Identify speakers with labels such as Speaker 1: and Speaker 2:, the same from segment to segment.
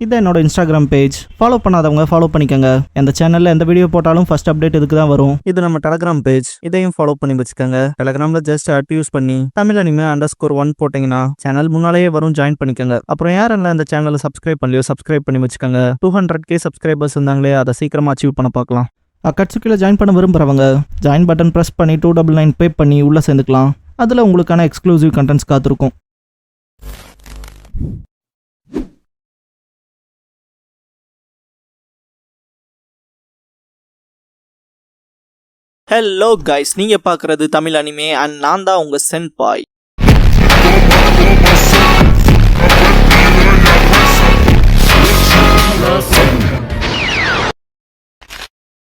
Speaker 1: இதான் என்னோட Instagram page. Follow பண்ணாதவங்க ஃபாலோ பண்ணிக்கோங்க. இந்த சேனல்ல எந்த வீடியோ போட்டாலும் ஃபர்ஸ்ட் அப்டேட் இதுக்கு தான் வரும். இது நம்ம டெலகிராம் பேஜ், இதையும் ஃபாலோ பண்ணி வச்சுக்கோங்க. டெலகிராம்ல ஜஸ்ட் யூஸ் பண்ணி தமிழ் அனிமே _1 போட்டீங்கன்னா சேனல் முன்னாலேயே வரும், ஜாயின் பண்ணிக்கோங்க. அப்புறம் யாரெல்லாம் இந்த சேனலை சப்ஸ்கிரைப் பண்ணலையோ சப்ஸ்கிரைப் பண்ணி வச்சுக்கோங்க. 200K சப்ஸ்கிரைபர்ஸ் இருந்தாங்களே, அதை சீக்கிரமா அச்சீவ் பண்ண பார்க்கலாம். அக்கட்சுக்கில் ஜாயின் பண்ண விரும்புகிறவங்க ஜாயின் பட்டன் ப்ரெஸ் பண்ணி 299 பே பண்ணி உள்ளே சேர்ந்துக்கலாம். அதில் உங்களுக்கான எக்ஸ்க்ளூசிவ் கண்டென்ட்ஸ் காத்திருக்கும். ஹலோ கைஸ், நீங்கள் பார்க்குறது தமிழ் அனிமே அண்ட் நான் தான் உங்கள் சென்பாய்.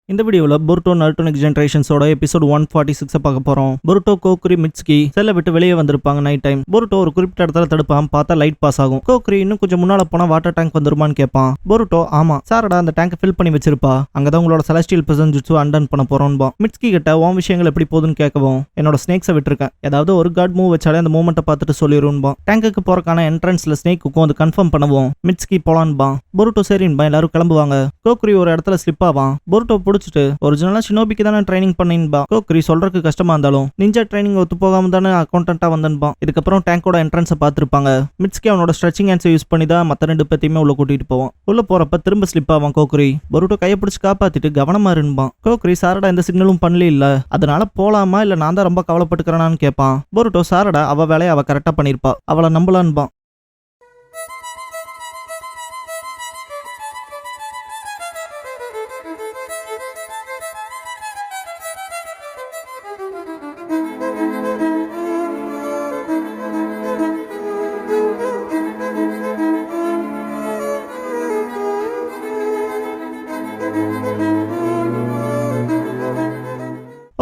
Speaker 1: இந்த வீடியோவில் பொருட்டோ நருட்டோ நெக்ஸ்ட் ஜெனரேஷன்ஸோட எபிசோட் 146 பார்க்க போறோம். பொருட்டோ, கோக்குரி, மிட்சுகி செல்லை விட்டு வெளியே வந்திருப்பாங்க நைட் டைம். பொருட்டோ ஒரு குறிப்பிட்ட இடத்துல தடுப்பான், பார்த்தா லைட் பாஸ் ஆகும். கோக்குரி இன்னும் கொஞ்சம் முன்னால போனா வாட்டர் டேங்க் வந்துருமான்னு கேட்பான். பொருட்டோ ஆமா சாரடா அந்த டேங்க் ஃபில் பண்ணி வச்சிருப்பா, அங்கதான் உங்களோட செலஸ்டியல் பிரசன்ஸ் ஜுட்ஸு அன்டன் பண்ண போறோம்பா. மிட்சுகி கிட்ட உன் விஷயங்கள் எப்படி போகுதுன்னு கேட்கவும், என்னோட ஸ்னேக்ஸை விட்டுருக்கேன், ஏதாவது ஒரு கார்ட் மூவ் வச்சாலே அந்த மூமெண்ட்டை பார்த்துட்டு சொல்லிடும்பா. டேங்குக்கு போறக்கான என்ட்ரன்ஸ்ல ஸ்னேக்குக்கும் அது கன்ஃபார்ம் பண்ணுவோம். மிட்சுகி போலான்பா. பொருட்டோ சரின்பா, எல்லாரும் கிளம்புவாங்க. கோக்குரி ஒரு இடத்துல ஸ்லிப் ஆவான். பொருட்டோ பிடிச்சிட்டு ஒரிஜினலா ஷினோபிக்கு தானே ட்ரைனிங் பண்ணின்பா. கோக்குரி சொல்றதுக்கு கஷ்டமா இருந்தாலும் நிஞ்சா ட்ரைனிங் ஒத்து போகாம தானே அக்கௌண்டன்ட்டா வந்தன்பா. இதுக்கப்புறம் டேங்கோட என்ட்ரன்ஸை பார்த்துருப்பாங்க. மிட்சுகி அவனோட ஸ்ட்ரெச்சிங் ஹேண்ட்ஸை யூஸ் பண்ணி தான் மற்ற 2 பேத்தையுமே உள்ள கூட்டிட்டு போவான். உள்ள போறப்ப திரும்ப ஸ்லிப் ஆவான் கோக்குரி. பொருட்டோ கையை பிடிச்சி காப்பாத்திட்டு கவனமா இருப்பான். கோக்குரி சாரடா எந்த சிக்னலும் பண்ணல இல்ல, அதனால போலாமா இல்ல நான் தான் ரொம்ப கவலைப்பட்டுக்கிறேனான்னு கேட்பான். பொருட்டோ சாரடா அவ வேலையை அவ கரெக்டா பண்ணிருப்பா, அவளை நம்பலான்பா.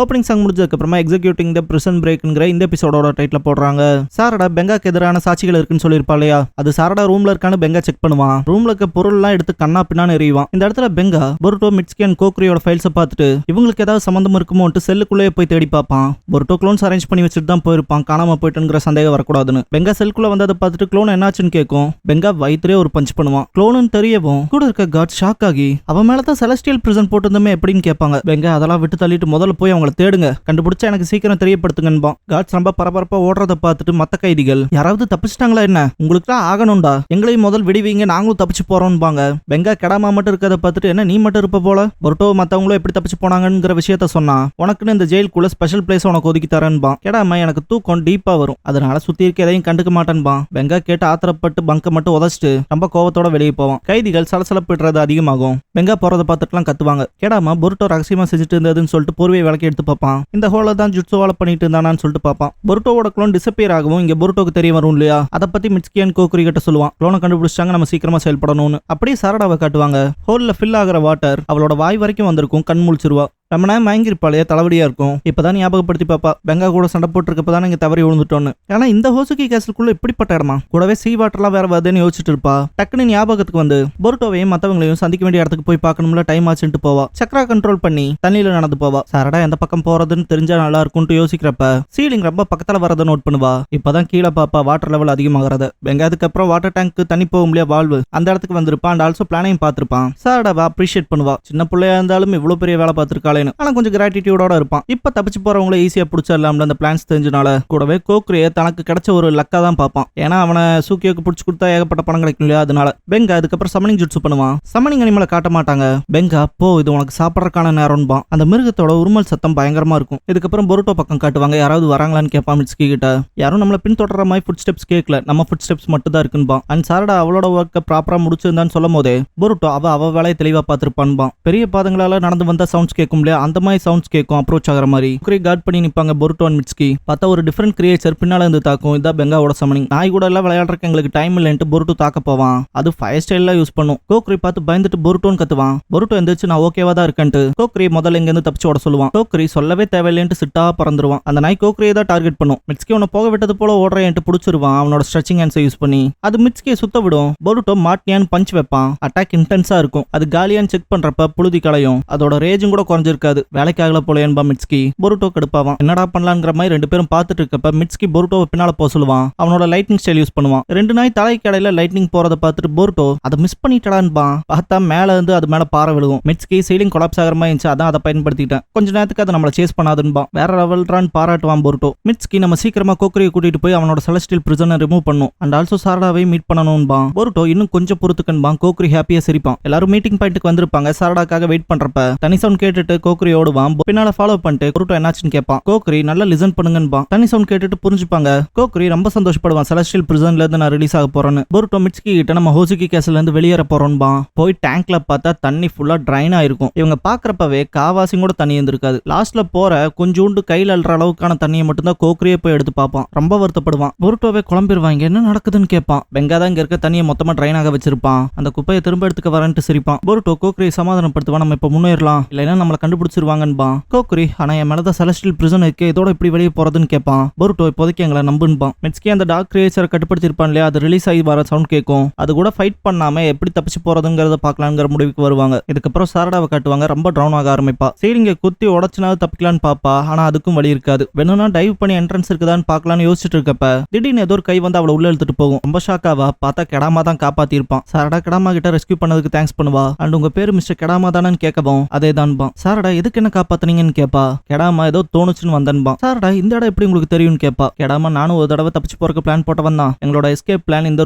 Speaker 1: ஓப்பனிங் சாங் முடிஞ்சதுக்கப்புறமா எக்ஸிக்யூட்டிங் த பிரிசன் பிரேக்ங்கிற இந்த எபிசோடோட டைட்டில் போடுறாங்க. சாரடா பெங்காக்கு எதிரான சாட்சிகள் இருக்குன்னு சொல்லியிருப்பா இல்லையா, அது சாரடா ரூம்ல இருக்கான்னு பெங்கா செக் பண்ணுவான். ரூம்ல இருக்க பொருள்லாம் எடுத்து கண்ணா பின்னான்னு எறிவான். இந்த இடத்துல பெங்கா பொருட்டோ, மிட்சுகி அண்ட் கோக்குரியோட ஃபைல்ஸை பார்த்துட்டு இவங்களுக்கு ஏதாவது சம்பந்தம் இருக்குமோன்ட்டு செல்லுக்குள்ளேயே போய் தேடி பார்ப்பான். பொருட்டோ க்ளோன்ஸ் அரேஞ்ச் பண்ணி வச்சுட்டு தான் போயிருப்பான், காணாம போயிட்டுங்கிற சந்தேகம் வரக்கூடாதுன்னு. பெங்கா செல்குள்ள வந்ததை பார்த்துட்டு க்ளோன் என்னாச்சுன்னு கேட்கும். பெங்கா வயிற்றுலே ஒரு பஞ்ச் பண்ணுவான். க்ளோனுன்னு தெரியவும் கூட இருக்க காட் ஷாக் ஆகி அவன் மேலதான் செலஸ்டியல் பிரிசன் போட்டிருந்தமே எப்படின்னு கேட்பாங்க. பெங்கா அதெல்லாம் விட்டு தள்ளிட்டு முதல்ல போய் அவங்களை தேடுங்க, கண்டுபிடிச்சா எனக்கு சீக்கிரம் தெரியப்படுத்துங்கன்பா. காட்ஸ் ரொம்ப பரபரப்பா ஓடுறத பார்த்துட்டு மத்த கைதிகள் யாராவது தப்பிச்சிட்டாங்களா என்ன, உங்களுக்கு தான் ஆகணும்டா, எங்களையும் முதல் விடுவீங்க, நாங்களும் தப்பிச்சு போறோம்பாங்க. பெங்கா கெடாமா மட்டும் இருக்கிறத பார்த்துட்டு என்ன நீ மட்டும் இருப்ப போல, பொருட்டோ மத்தவங்களும் எப்படி தப்பிச்சு போனாங்கிற விஷயத்த சொன்னா, உனக்குன்னு இந்த ஜெயிலுக்குள்ள ஸ்பெஷல் பிளேஸ் உனக்கு ஒதுக்கி தரேன்பா. கெடாமா எனக்கு தூக்கம் டீப்பா வரும், அதனால சுத்தி இருக்க எதையும் கண்டுக்க மாட்டேன்பா. பெங்கா கேட்டு ஆத்திரப்பட்டு பங்க மட்டும் உதச்சிட்டு ரொம்ப கோவத்தோட வெளியே போவான். கைதிகள் சலசலப்பிடுறது அதிகமாகும். பெங்கா போறதை பார்த்துட்டுலாம் கத்துவாங்க. கெடாமா பொருட்டோ ரகசியமா செஞ்சுட்டு இருந்ததுன்னு சொல்லிட்டு போர்வையை விளக்கி எடுத்து பார்ப்பான். இந்த ஹோல தான் ஜுட்சுவால பண்ணிட்டு இருந்தானான்னு சொல்லிட்டு பார்ப்பான். பொருட்டோவோட க்ளோன் டிசப்பியர் ஆகவும் இங்க பொருட்டோக்கு தெரிய வரும் இல்லையா, அதை பத்தி மிட்சுகி அண்ட் கோக்குரி கிட்ட சொல்லுவான். க்ளோனை கண்டுபிடிச்சாங்க, நம்ம சீக்கிரமா செயல்படணும்னு. அப்படியே சாரடாவை காட்டுவாங்க. ஹோல்ல ஃபில் ஆகிற வாட்டர் அவளோட வாய் வரைக்கும் வந்திருக்கும். கண் முழிச்சிருவா. ரொம்ப நேரம் மயங்கிருப்பாளையே, தலைவலியா இருக்கும். இப்பதான் ஞாபகப்படுத்தி பாப்பா, பெங்கா கூட சண்டை போட்டுருக்கப்பதான் இங்க தவறி விழுந்துட்டோன்னு. ஆனா இந்த ஹோசுகி கேசலுக்குள்ள இப்படிப்பட்ட இடமா, கூடவே சீ வாட்டர்லாம் வேற வருதுன்னு யோசிச்சுட்டு இருப்பா. டக்குன்னு ஞாபகத்துக்கு வந்து பொருட்டோவையும் மத்தவங்களையும் சந்திக்க வேண்டிய இடத்துக்கு போய் பார்க்கணும்ல, டைம் ஆச்சுட்டு போவா. சக்கரா கண்ட்ரோல் பண்ணி தண்ணியில நடந்து போவா. சாரடா எந்த பக்கம் போறதுன்னு தெரிஞ்சா நல்லா இருக்கும்னு யோசிக்கிறப்ப சீலிங் ரொம்ப பக்கத்துல வரதை நோட் பண்ணுவா. இப்பதான் கீழே பாப்பா வாட்டர் லெவல் அதிகமாகிறது. பெங்கா அதுக்கப்புறம் வாட்டர் டேங்க் தண்ணி போகும் இல்லையா வால்வு, அந்த இடத்துக்கு வந்திருப்பான். அண்ட் ஆல்சோ பிளானையும் பார்த்திருப்பான். சாரடாவை அப்ரிஷியேட் பண்ணுவா. சின்ன பிள்ளையா இருந்தாலும் இவ்வளவு பெரிய வேலை பார்த்திருக்காளே, ஆனா கொஞ்சம் கிராட்டிடியூடோட இருப்பான். இப்ப தப்பிச்சு போறவங்கள ஈஸியா பிடிச்சிடலாம்ல அந்த பிளான்ஸ் தெரிஞ்சனால. கூடவே கோக்குரிய தனக்கு கிடைச்ச ஒரு லக்கா தான் பார்ப்பான். ஏன்னா அவனை சூக்கியோக்கு பிடிச்சு கொடுத்தா ஏகப்பட்ட பணம் கிடைக்கும் இல்லையா, அதனால. பெங்கா அதுக்கப்புறம் சமனிங் ஜுட்சு பண்ணுவான். சமனிங் அனிமலை காட்ட மாட்டாங்க. பெங்கா போ, இது உனக்கு சாப்பிடறதுக்கான நேரம்பா. அந்த மிருகத்தோட உருமல் சத்தம் பயங்கரமா இருக்கும். இதுக்கப்புறம் பொருட்டோ பக்கம் காட்டுவாங்க. யாராவது வராங்களான்னு கேட்பான் மிட்சுகி கிட்ட. யாரும் நம்மள பின்தொடர மாதிரி ஃபுட் ஸ்டெப்ஸ் கேட்கல, நம்ம ஃபுட் ஸ்டெப்ஸ் மட்டும் தான் இருக்குன்பா. அண்ட் சாரடா அவளோட ஒர்க்கை ப்ராப்பரா முடிச்சிருந்தான்னு சொல்லும் போதே பொருட்டோ அவ வேலையை தெளிவா பார்த்திருப்பான்பா. பெரிய பாதங்களால நடந்து வந்தா சவுண்ட்ஸ் கேட்கும் இல்லையா, அந்த மாதிரி சவுண்ட்ஸ் கேட்கும். அப்ரோச் ஆகிற மாதிரி கார்ட் பண்ணி நிப்பாங்க பொருட்டோ அண்ட் மிட்சுகி. பார்த்தா ஒரு டிஃபரெண்ட் கிரியேச்சர் பின்னால இருந்து தாக்கும். இதான் பெங்காவோட சமனிங். நாய் கூட எல்லாம் விளையாடுறதுக்கு எங்களுக்கு டைம் இல்லைன்ட்டு பொருட்டோ தாக்க போவான். அது ஃபயர் ஸ்டைல யூஸ் பண்ணும். கோக்குரி பார்த்து பயந்துட்டு பொருட்டோன்னு கத்துவான். பொருட்டோ எந்திரிச்சு நான் ஓகேவா தான் இருக்கேன்ட்டு கோக்குரி முதல்ல இங்க இருந்து தப்பிச்சு ஓட சொல்லுவான். கோக்குரி சொல்லவே தேவையில்லைன்ட்டு சிட்டா பறந்துருவான். அந்த நாய் கோக்குரியை தான் டார்கெட் பண்ணும். மிட்சுகி உன்னை போக விட்டது போல ஓடுறேன்ட்டு பிடிச்சிருவான் அவனோட ஸ்ட்ரெச்சிங் ஹேண்ட்ஸை யூஸ் பண்ணி. அது மிட்சுகியை சுத்த விடும். பொருட்டோ மாட்டியான்னு பஞ்ச் வைப்பான். அட்டாக் இன்டென்ஸா இருக்கும். அது காலியான்னு செக் பண்றப்ப புழுதி களையும். அதோட ரேஜும் கூட குறைஞ்சிருக்கு. இருக்காது. வேலைக்கு ஆகல போலேன்பா மிட்ஸ்கி. பொருட்டோ கடுப்பாவான். என்னடா பண்ணலாங்கிற மாதிரி ரெண்டு பேரும் பார்த்துட்டு இருக்கப்ப மிட்ஸ்கி பொருட்டோவை பின்னால போக சொல்லுவான். அவனோட லைட்னிங் ஸ்டைல் யூஸ் பண்ணுவான். 2 நாய் தலைக்கு இடையில லைட்னிங் போறத பார்த்துட்டு பொருட்டோ அதை மிஸ் பண்ணிட்டடான்பா. பார்த்தா மேல இருந்து அது மேல பாறை விழுகும். மிட்ஸ்கி சீலிங் கொலாப்ஸ் ஆகிற மாதிரி இருந்துச்சு, அதான் அதை பயன்படுத்திட்டேன். கொஞ்ச நேரத்துக்கு அதை நம்மளை சேஸ் பண்ணாதுன்பா. வேற லெவல்றான்னு பாராட்டுவான் பொருட்டோ. மிட்ஸ்கி நம்ம சீக்கிரமா கோக்ரியை கூட்டிட்டு போய் அவனோட செலஸ்டியல் பிரிசனை ரிமூவ் பண்ணும் அண்ட் ஆல்சோ சாரடாவை மீட் பண்ணணும்பா. பொருட்டோ இன்னும் கொஞ்சம் பொறுத்துக்கன்பா. கோக்ரி ஹாப்பியா சிரிப்பான். எல்லாரும் மீட்டிங் பாயிண்ட்டுக்கு வந்திருப்பாங்க. சாரடாக்காக வெயிட் பண்றப்ப தனி சவுண்ட் கேட்டுட்டு கோக்ரி ஓடுவான். பின்னால ஃபாலோ பண்ணிட்டு பொருட்டோ என்னாச்சுன்னு கேட்பான். கோக்ரி நல்லா லிசன் பண்ணுங்கன்பா. தனி சவுண்ட் கேட்டுட்டு புரிஞ்சுப்பாங்க. கோக்ரி ரொம்ப சந்தோஷப்படுவான். செலஸ்டியல் பிரிசன்ல இருந்து நான் ரிலீஸ் ஆக போறேன்னு. பொருட்டோ மிட்ஸ்கி கிட்ட நம்ம ஹோசுகி கேஸ்ல இருந்து வெளியேற போறோம்பா. போய் டேங்க்ல பார்த்தா தண்ணி ஃபுல்லா ட்ரைன் ஆயிருக்கும். இவங்க பாக்குறப்பவே காவாசி கூட தண்ணி இருந்திருக்காது. லாஸ்ட்ல போற கொஞ்சோண்டு கையில் அல்ற அளவுக்கான தண்ணியை மட்டும்தான் கோக்ரியே போய் எடுத்து பார்ப்பான். ரொம்ப வருத்தப்படுவான். பொருட்டோவே குழம்பிடுவாங்க. என்ன நடக்குதுன்னு கேட்பான். பெங்காதான் இங்க இருக்க தண்ணியை மொத்தமா ட்ரைன் ஆக வச்சிருப்பான். அந்த குப்பையை திரும்ப எடுத்துக்க வரேன்ட்டு சிரிப்பான். பொருட்டோ கோக்ரியை சமாதானப்படுத்துவான். நம்ம இப்ப முன்னேறலாம், இல்லைன்னா நம்மளை கண்டுபிடிச்சிருவாங்கன்பா. கோக்ரி ஆனா என் மேலதான் செலஸ்டியல் பிரிசன் இருக்கு, இதோட இப்படி வெளியே போறதுன்னு கேட்பான். பொருட்டோ இப்போதைக்கு எங்களை நம்புன்பான். மிட்ஸ்கி அந்த டார்க் கிரியேச்சரை கட்டுப்படுத்திருப்பான் இல்லையா, அது ரிலீஸ் ஆகி வர சவுண்ட் கேட்கும். அது கூட ஃபைட் பண்ணாம எப்படி தப்பிச்சு போறதுங்கிறத பார்க்கலாங்கிற முடிவுக்கு வருவாங்க. இதுக்கப்புறம் சாரடாவை காட்டுவாங்க. ரொம்ப ட்ரவுன் ஆக ஆரம்பிப்பா. சீலிங்க குத்தி உடச்சினாவது தப்பிக்கலான்னு பாப்பா. ஆனா அதுக்கும் வழி இருக்காது. வேணும்னா டைவ் பண்ணி என்ட்ரன்ஸ் இருக்குதான்னு பார்க்கலான்னு யோசிச்சுட்டு இருக்கப்ப திடீர்னு ஏதோ ஒரு கை வந்து அவளை உள்ள இழுத்துட்டு போகும். ரொம்ப ஷாக்காவா. பார்த்தா கெடாமா தான் காப்பாத்திருப்பான். சாரடா கெடாமா கிட்ட ரெஸ்கியூ பண்ணதுக்கு தேங்க்ஸ் பண்ணுவா. அண்ட் உங்க பேரு மிஸ்டர் கெடாமா தானு கேட்கவும் அதே தான்பா. சாரடா எதுக்கு என்ன காப்பாத்துனீங்கன்னு கேப்பா. கெடாமா ஏதோ தோணுச்சுன்னு வந்தன்பா. சாரடா இந்த இடம் எப்படி உங்களுக்கு தெரியும்னு கேப்பா. கெடாமா நானும் ஒரு தடவை தப்பிச்சு போறதுக்கு பிளான் போட்டவன் தான். எங்களோட எஸ்கேப் பிளான் இந்த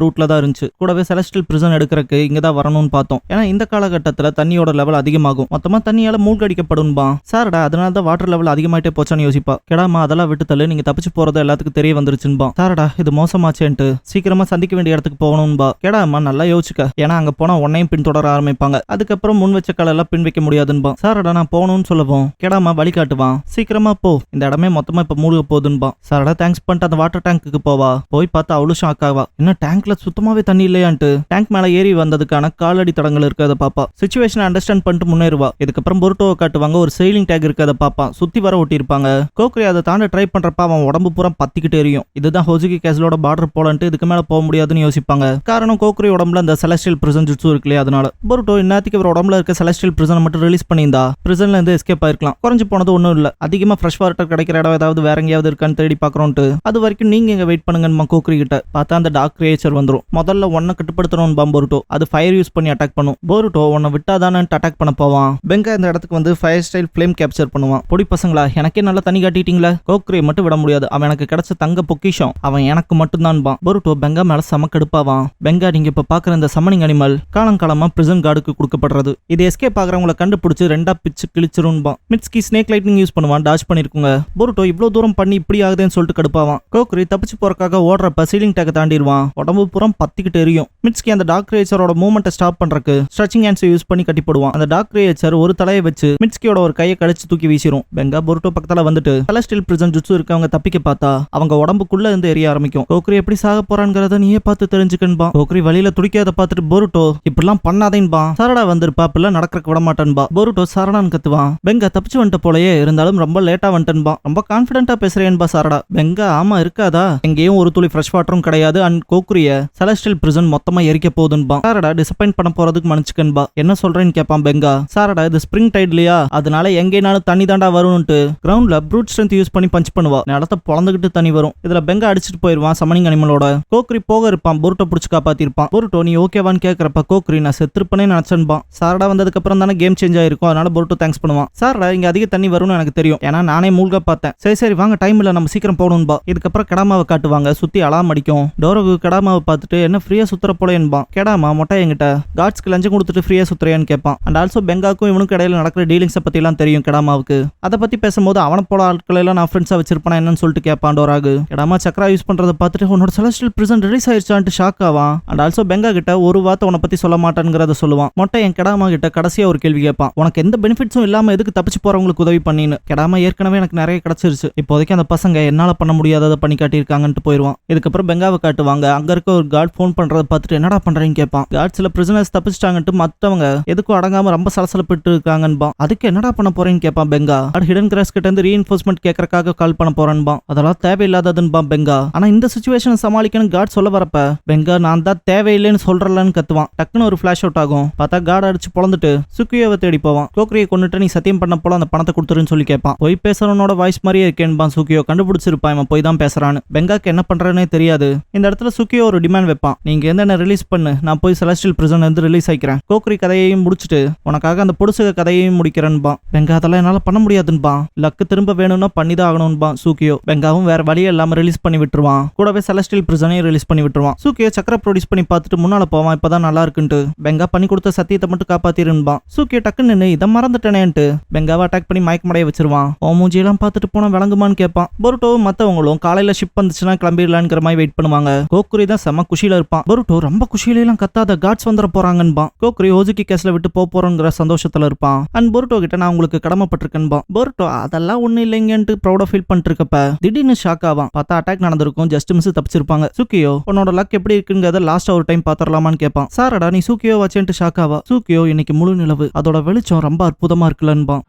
Speaker 1: ரூட்ல தான் இருந்துச்சு. கூடவே செலஸ்டியல் பிரிசன் எடுக்கிறதுக்கு இங்க தான் வரணும்னு பார்த்தோம். ஏன்னா இந்த காலகட்டத்துல தண்ணியோட லெவல் அதிகமாகும். மொத்தமா தண்ணியால மூழ்கடிக்கப்படும்பா. சாரடா அதனால தான் வாட்டர் லெவல் அதிகமாயிட்டே போச்சான்னு யோசிப்பா. கெடாமா அதெல்லாம் விட்டு தள்ளு, நீங்க தப்பிச்சு போறது எல்லாத்துக்கும் தெரிய வந்துருச்சுன்பா. சாரடா இது மோசமாச்சேன்ட்டு சீக்கிரமா சந்திக்க வேண்டிய இடத்துக்கு போகணும்பா. கெடாமா நல்லா யோசிச்சுக்க, ஏன்னா அங்க போனா உன்னையும் பின்தொடர ஆரம்பிப்பாங்க. அதுக்கப்புறம் முன் வச்ச காலெல்லாம் பின் வைக்க முடியாதுன்பா. சாரடா நான் போகணும்னு சொல்லவும் கெடாமா வழி காட்டுவான். சீக்கிரமா போ, இந்த இடமே மொத்தமா இப்ப மூழ்க போகுதுன்பா. சாரடா தேங்க்ஸ் பண்ணிட்டு அந்த வாட்டர் டேங்க்கு போவா. போய் பார்த்தா அவளும் ஷாக் ஆவா. என்ன டேங்க்ல சுத்தமாவே தண்ணி இல்லையான்ட்டு டேங்க் மேல ஏறி வந்ததுக்கான காலடி தடங்கள் இருக்கிறத பாப்பா. சிச்சுவேஷனை அண்டர்ஸ்டாண்ட் பண்ணிட்டு முன்னேறுவா. இதுக்கப்புறம் பொருட்டோவை காட்டுவாங்க. ஒரு செயிலிங் டேக் இருக்கிறத பாப்பா. சுத்தி வர ஒட்டி இருப்பாங்க. கோக்ரி அதை தாண்ட ட்ரை பண்றப்ப அவன் உடம்பு பூரா பத்திக்கிட்டே எரியும். இதுதான் ஹோசுகி கேஸ்லோட பார்டர் போலன்ட்டு இதுக்கு மேல போக முடியாதுன்னு யோசிப்பாங்க. காரணம் கோக்ரி உடம்புல அந்த செலஸ்டியல் பிரிசன் ஜுட்சு இருக்கு இல்லையா, அதனால. பொருட்டோ இன்னத்துக்கு இவர் உடம்புல இருக்க செலஸ்டியல் பிரிசனை மட்டும் ரிலீஸ் பண்ணியிருந்தா பிரிசன்ல இருந்து எஸ்கேப் ஆயிருக்கலாம். குறைஞ்சு போனது ஒன்றும் இல்ல. அதிகமா ஃப்ரெஷ் வாட்டர் கிடைக்கிற இடம் ஏதாவது வேற எங்கேயாவது இருக்கான்னு தேடி பாக்குறோம்ட்டு அது வரைக்கும் நீங்க எங்க வெயிட் பண்ணுங்கன்னு கோக்ரி கிட்ட. பார்த்தா அந்த டார்க் கிரியேச்சர் வந்துரும். முதல்ல ஒன்ன கட்டுப்படுத்தணும் பொருட்டோ. அது ஃபயர் யூஸ் பண்ணி அட்டாக் பண்ணும். பொருட்டோ உன்னை விட்டாதானு அட்டாக் பண்ண போவான். பெங்கா இந்த இடத்துக்கு வந்து ஃபயர் ஸ்டைல் ஃப்ளேம் கேப்சர் பண்ணுவான். பொடி பசங்களா எனக்கே நல்லா தண்ணி காட்டிட்டீங்களா. கோக்ரியை மட்டும் விட முடியாது. அவன் எனக்கு கிடைச்ச தங்க பொக்கிஷம், அவன் எனக்கு மட்டும் தான். பொருட்டோ பெங்கா மேல சமக்கடுப்பாவான். பெங்கா நீங்க இப்ப பாக்குற இந்த சம்மனிங் அனிமல் காலங்காலமா பிரிசன் கார்டுக்கு கொடுக்கப்படுறது. இது எஸ்கேப் ஆகிறவங்களை கண்டுபிடிச்சு ரெண்டா பிச்சு கிழிச்சிரும்பா. மிட்ஸ்கி ஸ்னேக் லைட்னிங் யூஸ் பண்ணுவான். டாச் பண்ணிருக்குங்க. பொருட்டோ இவ்வளவு தூரம் பண்ணி இப்படி ஆகுதுன்னு சொல்லிட்டு கடுப்பாவான். கோக்ரி தப்பிச்சு போறக்காக ஓடுறப்ப சீலிங் டேக் தாண்டிடுவான். உடம்பு புறம் பத்திக்கிட்டு எரியும். மிட்ஸ்கி அந்த டார்க் கிரியேச்சரோட மூவ்மெண்ட்டை ஸ்டாப் பண்றதுக்கு ஸ்ட்ரெச்சிங் ஹேண்ட்ஸ் யூஸ் பண்ணி கட்டி போடுவான். அந்த டார்க் கிரியேச்சர் ஒரு தலையை வச்சு மிட்ஸ்கியோட ஒரு கையை கடிச்சு தூக்கி வீசிரும். பெங்கா பொருட்டோ பக்கத்துல வந்துட்டு செலஸ்டியல் பிரிசன் ஜுட்சு இருக்கவங்க தப்பிக்க பார்த்தா அவங்க உடம்புக்குள்ள இருந்து எரிய ஆரம்பிக்கும். கோக்ரி எப்படி சாக போறான்ங்கறத நீயே பார்த்து தெரிஞ்சுக்கன்பா. கோக்ரி வழியில துடிக்காத பார்த்துட்டு பொருட்டோ இப்படிலாம் பண்ணாதேன்பா. சாரடா வந்திருப்பா, இப்பெல்லாம் நடக்கிறக்கு விட மாட்டேன்பா. பொருட்டோ சாரடான்னு கத்துவான். பெங்கா தப்பிச்சு வந்துட்ட போலயே, இருந்தாலும் ரொம்ப லேட்டா வந்துட்டேன்பா. ரொம்ப கான்பிடென்ட்டா பேசுறேன்பா சாரடா. பெங்கா ஆமா இருக்காதா, எங்கேயும் ஒரு துளி ஃப்ரெஷ் வாட்டரும் கிடையாது. அண்ட் கோக்ரிய செலஸ்டியல் பிரிசன் மொத்தமா எரிக்க போகுதுன்பா. சாரடா டிசப்பாயிண்ட் பண்ண போறதுக்கு மன்னிச்சுக்கன்பா. என்ன சொல்றேன்னு கேட்பான் பெங்கா. சாரடா இது ஸ்பிரிங் டைட் இல்லையா, அதனால எங்கேனாலும் தண்ணி தாண்டா வரும்னுட்டு கிரவுண்ட்ல ப்ரூட் ஸ்ட்ரென்த் யூஸ் பண்ணி பஞ்ச் பண்ணுவா. நிலத்தை பொளந்துகிட்டு தண்ணி வரும். இதுல பெங்கா அடிச்சுட்டு போயிருவான் சமனிங் அனிமலோட. கோக்ரி போக இருப்பான். பொருட்டோ பிடிச்சு காப்பாத்திருப்பான். பொருட்டோ நீ ஓகேவான்னு கேட்கறப்ப கோக்ரி நான் செத்துருப்பனே நினைச்சன்பான். சாரடா வந்ததுக்கு அப்புறம் தானே கேம் சேஞ்ச் ஆயிருக்கும், அதனால பொருட்டோ தேங்க்ஸ் பண்ணுவான். சாரடா இங்க அதிக தண்ணி வரும்னு எனக்கு தெரியும், ஏன்னா நானே மூழ்க பார்த்தேன். சரி சரி வாங்க, டைம் இல்ல, நம்ம சீக்கிரம் போகணும்பா. இதுக்கப்புறம் கெடாமாவை காட்டுவாங்க. சுத்தி அலாம் அடிக்கும். டோரோக்கு கெடாமாவை பார்த்துட்டு என்ன ஃப்ரீயா சுத்துற போலேன்பா. கெடாமா மொட்டை என்கிட்ட காட்ஸ்க்கு லஞ்சம் கொடுத்துட்டு ஃப்ரீயா சுத்துறியான்னு கேட்பான். அண்ட் ஆல்சோ பெங்காக்கும் இவனுக்கு இடையில நடக்கிற டீலிங்ஸை பத்தி எல்லாம் தெரியும் கெடாமாவுக்கு. அதை பத்தி பேசும்போது அவனை போல ஆட்களை எல்லாம் நான் ஃப்ரெண்ட்ஸா வச்சிருப்பான் என்னன்னு சொல்லிட்டு கேட்பான் டோராகு. கெடாமா சக்கரா யூஸ் பண்றதை பார்த்துட்டு உன்னோட செலஸ்டியல் பிரிசன் ரிலீஸ் ஆயிருச்சான்ட்டு ஷாக் ஆவான். அண்ட் ஆல்சோ பெங்கா கிட்ட ஒரு வார்த்தை உன்னை பத்தி சொல்ல மாட்டேங்கிறத சொல்லுவான். மொட்டை என் கெடாமா கிட்ட கடைசியா ஒரு கேள்வி கேட்பான். உனக்கு எந்த பெனிஃபிட்ஸும் இல்லாம எதுக்கு தப்பிச்சு போறவங்களுக்கு உதவி பண்ணின்னு. கெடாமா ஏற்கனவே எனக்கு நிறைய கிடைச்சிருச்சு, இப்போதைக்கு அந்த பசங்க என்னால பண்ண முடியாததை பண்ணி காட்டியிருக்காங்கன்ட்டு போயிருவான். இதுக்கப்புறம் பெங்காவை காட்டுவாங்க. அங்க இருக்க ஒரு கார்டு போன் பண்றதை பார்த்துட்டு என்னடா பண்றீங்கன்னு கேட்பான். கார்டு சில பிரிசனர்ஸ் தப்பிச்சிட்டாங்கன்ட்டு மத்தவங்க எதுக்கும் அடங்காம ரொம்ப சலசலப்பட்டு இருக்காங்கன்பா. அதுக்கு என்னடா பண்ண போறேன்னு கேட்பான் பெங்கா. ஹிடன் கிராஸ் கிட்ட இருந்து ரீஇன்ஃபோர்ஸ்மெண்ட் கேட்கறக்காக கால் பண்ண போறேன்பா. அதெல்லாம் தேவையில்லாததுன்பா பெங்கா. ஆனா இந்த சிச்சுவேஷனை சமாளிக்கணும் கார்டு சொல்ல வரப்ப பெங்கா நான் தான் தேவையில்லைன்னு சொல்றலன்னு கத்துவான். டக்குன்னு ஒரு ஃபிளாஷ் அவுட் ஆகும். பார்த்தா கார்டு அடிச்சு பொளந்துட்டு சுக்கியோவை தேடி போவான். கோக்ரியை கொண்டுட்டு என்கிட்ட நீ சத்தியம் பண்ண போல அந்த பணத்தை கொடுத்துருன்னு சொல்லி கேட்பான். போய் பேசுறவனோட வாய்ஸ் மாதிரியே இருக்கேன்பான் சூக்கியோ. கண்டுபிடிச்சிருப்பான் இவன் போய் தான் பேசுறான்னு. பெங்காக்கு என்ன பண்றேன்னே தெரியாது. இந்த இடத்துல சூக்கியோ ஒரு டிமாண்ட் வைப்பான். நீங்க என்ன ரிலீஸ் பண்ணு, நான் போய் செலஸ்டியல் பிரிசன்ல இருந்து ரிலீஸ் ஆயிக்கிறேன். கோக்குரி கதையையும் முடிச்சுட்டு உனக்காக அந்த பொடுசுக கதையையும் முடிக்கிறேன்பான். பெங்கா அதெல்லாம் என்னால பண்ண முடியாதுன்பான். லக்கு திரும்ப வேணும்னா பண்ணிதான் ஆகணும்பான் சூக்கியோ. பெங்காவும் வேற வழியே இல்லாம ரிலீஸ் பண்ணி விட்டுருவான். கூடவே செலஸ்டியல் பிரிசனையும் ரிலீஸ் பண்ணி விட்டுருவான். சூக்கியோ சக்கரை ப்ரொடியூஸ் பண்ணி பார்த்துட்டு முன்னால போவான். இப்பதான் நல்லா இருக்குன்ட்டு. பெங்கா பண்ணி கொடுத்த சத்தியத்தை மட்டும் காப்பாத்திருப்பான். சூக்கியோ டக்குன்னு இதை மறந்துட்டேனேன்ட்டு பெங்காவை அட்டாக் பண்ணி மயக்கமடைய வச்சிருவான். ஓ மூஞ்சியெல்லாம் பார்த்துட்டு போனா விளங்குமான்னு கேட்பான். பொருட்டோவும் மத்தவங்களும் காலையில ஷிப் வந்துச்சுன்னா கிளம்பிடலான்ங்கிற மாதிரி வெயிட் பண்ணுவாங்க. கோக்குரி தான் செம்ம குஷியில இருப்பான். பொருட்டோ ரொம்ப குஷியில எல்லாம் கத்தாத, காட்ஸ் வந்துட போறாங்கன்பான். கோக்குரி ஹோஜுகி கேஸ்ல விட்டு போறோங்கிற சந்தோஷத்துல இருப்பான். அண்ட் பொருட்டோ கிட்ட நான் உங்களுக்கு கடமைப்பட்டிருக்கேன்பா. பொருட்டோ அதெல்லாம் ஒண்ணு இல்லைங்கன்ட்டு ப்ரௌடா ஃபீல் பண்ணிட்டு இருக்கப்ப திடீர்னு ஷாக் ஆவான். பார்த்தா அட்டாக் நடந்திருக்கும், ஜஸ்ட் மிஸ் தப்பிச்சிருப்பாங்க. சூக்கியோ உன்னோட லக் எப்படி இருக்குங்கிறத லாஸ்ட் ஒரு டைம் பாத்திரலாமான்னு கேட்பான். சாரடா நீ சூக்கியோ வச்சேன்ட்டு ஷாக் ஆவா. சூக்கியோ இன்னைக்கு முழு நிலவு, அதோட வெளிச்சம் ரொம்ப அற்புதமா இருக்குல்லன்பான்.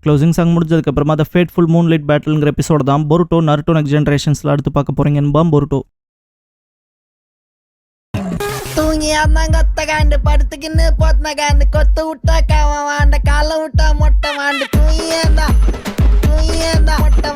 Speaker 1: க்ளோசிங் சாங் முடிஞ்சதுக்கு அப்புறமா த ஃபேட்ஃபுல் மூன்லைட் பேட்டில்ங்கிற எபிசோட தான் பொருட்டோ நருட்டோ நெக்ஸ்ட் ஜெனரேஷன்ஸ்ல அடுத்து பார்க்க போறீங்கன்பான் பொருட்டோ.
Speaker 2: தூங்கி அம்மாங்கொத்த காண்டு படுத்துக்கின்னு போத்தின காண்டு கொத்து விட்டா காவ வாண்ட காலை விட்டா மொட்டை வாண்டு தூங்கியேந்தா மொட்டை